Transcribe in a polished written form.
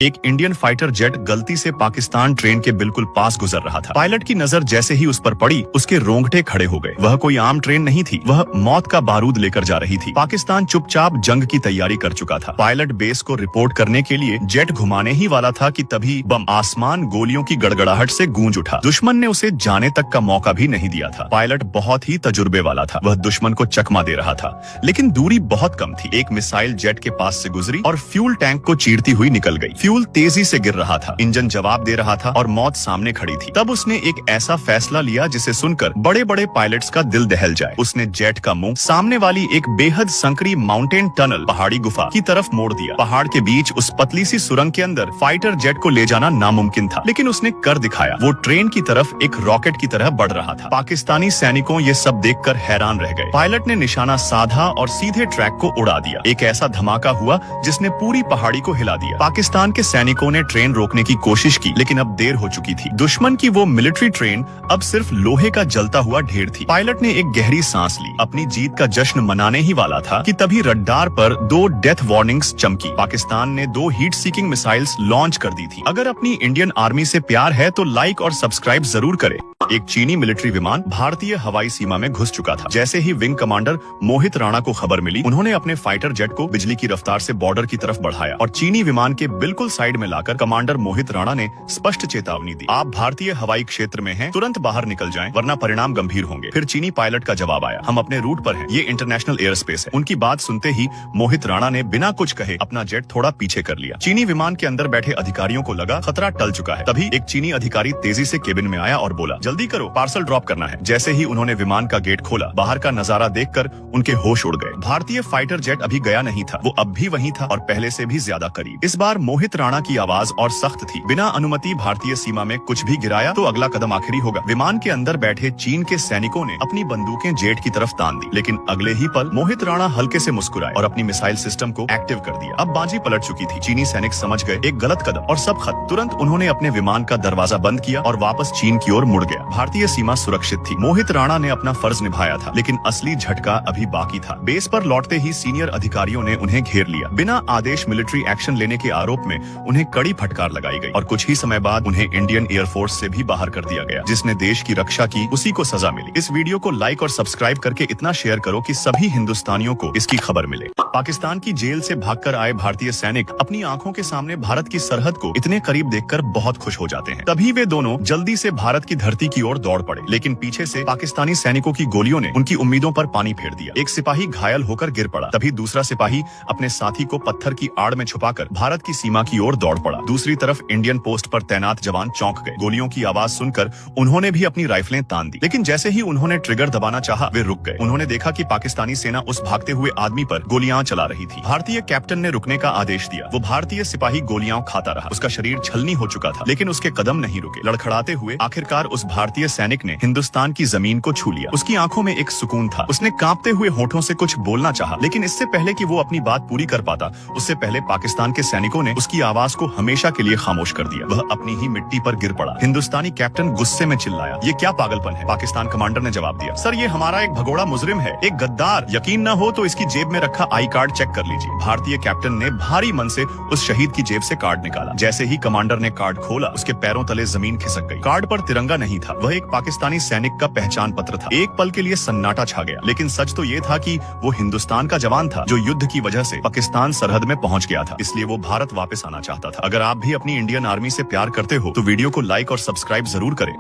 एक Indian fighter jet गलती से पाकिस्तान ट्रेन के बिल्कुल पास गुजर रहा था। पायलट की नजर जैसे ही उस पर पड़ी, उसके रोंगटे खड़े हो गए। वह कोई आम ट्रेन नहीं थी, वह मौत का बारूद लेकर जा रही थी। पाकिस्तान चुपचाप जंग की तैयारी कर चुका था। पायलट बेस को रिपोर्ट करने के लिए जेट घुमाने ही वाला था कि तभी बम आसमान गोलियों की गड़गड़ाहट से गूंज उठा। दुश्मन ने उसे जाने तक का मौका भी नहीं दिया था। पायलट बहुत ही तजुर्बे वाला था, वह दुश्मन को चकमा दे रहा था, लेकिन दूरी बहुत कम थी। एक मिसाइल जेट के पास से गुजरी और फ्यूल टैंक को चीरती हुई निकल गई। फ्यूल तेजी से गिर रहा था, इंजन जवाब दे रहा था और मौत सामने खड़ी थी। तब उसने एक ऐसा फैसला लिया जिसे सुनकर बड़े बड़े पायलट्स का दिल दहल जाए। उसने जेट का मुंह सामने वाली एक बेहद संकरी माउंटेन टनल पहाड़ी गुफा की तरफ मोड़ दिया। पहाड़ के बीच उस पतली सी सुरंग के अंदर फाइटर जेट को ले जाना नामुमकिन था, लेकिन उसने कर दिखाया। वो ट्रेन की तरफ एक रॉकेट की तरह बढ़ रहा था। पाकिस्तानी सैनिकों ये सब देखकर हैरान रह गए। पायलट ने निशाना साधा और सीधे ट्रैक को उड़ा दिया। एक ऐसा धमाका हुआ जिसने पूरी पहाड़ी को हिला दिया। पाकिस्तान के सैनिकों ने ट्रेन रोकने की कोशिश की, लेकिन अब देर हो चुकी थी। दुश्मन की वो मिलिट्री ट्रेन अब सिर्फ लोहे का जलता हुआ ढेर थी। पायलट ने एक गहरी सांस ली। अपनी जीत का जश्न मनाने ही वाला था कि तभी रडार पर 2 डेथ वार्निंग्स चमकी। पाकिस्तान ने 2 हीट सीकिंग मिसाइल्स लॉन्च कर दी थी। अगर अपनी इंडियन आर्मी से प्यार है तो लाइक और सब्सक्राइब जरूर करें। एक चीनी मिलिट्री विमान भारतीय हवाई सीमा में घुस चुका था। जैसे ही विंग कमांडर मोहित राणा को खबर मिली, उन्होंने अपने फाइटर जेट को बिजली की रफ्तार से बॉर्डर की तरफ बढ़ाया और चीनी विमान के बिल्कुल साइड में लाकर कमांडर मोहित राणा ने स्पष्ट चेतावनी दी, आप भारतीय हवाई क्षेत्र में हैं, तुरंत बाहर निकल जाएं, वरना परिणाम गंभीर होंगे। फिर चीनी पायलट का जवाब आया, हम अपने रूट पर हैं, ये इंटरनेशनल एयर स्पेस है। उनकी बात सुनते ही मोहित राणा ने बिना कुछ कहे अपना जेट थोड़ा पीछे कर लिया। चीनी विमान के अंदर बैठे अधिकारियों को लगा खतरा टल चुका है। तभी एक चीनी अधिकारी तेजी से केबिन में आया और बोला, जल्दी करो, पार्सल ड्रॉप करना है। जैसे ही उन्होंने विमान का गेट खोला, बाहर का नजारा देखकर उनके होश उड़ गए। भारतीय फाइटर जेट अभी गया नहीं था, वो अब भी वहीं था और पहले से भी ज्यादा करीब। इस बार मोहित राणा की आवाज और सख्त थी, बिना अनुमति भारतीय सीमा में कुछ भी गिराया तो अगला कदम आखिरी होगा। विमान के अंदर बैठे चीन के सैनिकों ने अपनी बंदूकें जेट की तरफ तान दी, लेकिन अगले ही पल मोहित राणा हल्के से मुस्कुराए और अपनी मिसाइल सिस्टम को एक्टिव कर दिया। अब बाजी पलट चुकी थी। चीनी सैनिक समझ गए एक गलत कदम और सब खत्म। तुरंत उन्होंने अपने विमान का दरवाजा बंद किया और वापस चीन की ओर मुड़ गया। भारतीय सीमा सुरक्षित थी। मोहित राणा ने अपना फर्ज निभाया था, लेकिन असली झटका अभी बाकी था। बेस पर लौटते ही सीनियर अधिकारियों ने उन्हें घेर लिया। बिना आदेश मिलिट्री एक्शन लेने के आरोप में उन्हें कड़ी फटकार लगाई गई और कुछ ही समय बाद उन्हें इंडियन एयरफोर्स से भी बाहर कर दिया गया। जिसने देश की रक्षा की उसी को सजा मिली। इस वीडियो को लाइक और सब्सक्राइब करके इतना शेयर करो कि सभी हिंदुस्तानियों को इसकी खबर मिले। पाकिस्तान की जेल से भागकर आए भारतीय सैनिक अपनी आंखों के सामने भारत की सरहद को इतने करीब देखकर बहुत खुश हो जाते हैं। तभी वे दोनों जल्दी से भारत की धरती की ओर दौड़ पड़े, लेकिन पीछे से पाकिस्तानी सैनिकों की गोलियों ने उनकी उम्मीदों पर पानी फेर दिया। एक सिपाही घायल होकर गिर पड़ा। तभी दूसरा सिपाही अपने साथी को पत्थर की आड़ में छुपाकर भारत की सीमा की ओर दौड़ पड़ा। दूसरी तरफ इंडियन पोस्ट पर तैनात जवान चौंक गए। गोलियों की आवाज सुनकर उन्होंने भी अपनी राइफलें तान दी, लेकिन जैसे ही उन्होंने ट्रिगर दबाना चाहा, वे रुक गए। उन्होंने देखा कि पाकिस्तानी सेना उस भागते हुए आदमी पर गोलियां चला रही थी। भारतीय कैप्टन ने रुकने का आदेश दिया। वो भारतीय सिपाही गोलियां खाता रहा। उसका शरीर छलनी हो चुका था, लेकिन उसके कदम नहीं रुके। लड़खड़ाते हुए आखिरकार उस भारतीय सैनिक ने हिंदुस्तान की जमीन को छू लिया। उसकी आंखों में एक सुकून था। उसने कांपते हुए होठों से कुछ बोलना चाहा, लेकिन इससे पहले कि वो अपनी बात पूरी कर पाता, उससे पहले पाकिस्तान के सैनिकों ने उसकी आवाज को हमेशा के लिए खामोश कर दिया। वह अपनी ही मिट्टी पर गिर पड़ा। हिंदुस्तानी कैप्टन गुस्से में चिल्लाया, ये क्या पागलपन है? पाकिस्तान कमांडर ने जवाब दिया, सर ये हमारा एक भगोड़ा मुजरिम है, एक गद्दार। यकीन न हो तो इसकी जेब में रखा आई कार्ड चेक कर लीजिए। भारतीय कैप्टन ने भारी मन से उस शहीद की जेब से कार्ड निकाला। जैसे ही कमांडर ने कार्ड खोला, उसके पैरों तले जमीन खिसक गई। कार्ड पर तिरंगा नहीं था, वह एक पाकिस्तानी सैनिक का पहचान पत्र था। एक पल के लिए सन्नाटा छा गया, लेकिन सच तो ये था कि वो हिंदुस्तान का जवान था जो युद्ध की वजह से पाकिस्तान सरहद में पहुंच गया था, इसलिए वो भारत वापस आना चाहता था। अगर आप भी अपनी इंडियन आर्मी से प्यार करते हो तो वीडियो को लाइक और सब्सक्राइब जरूर करें।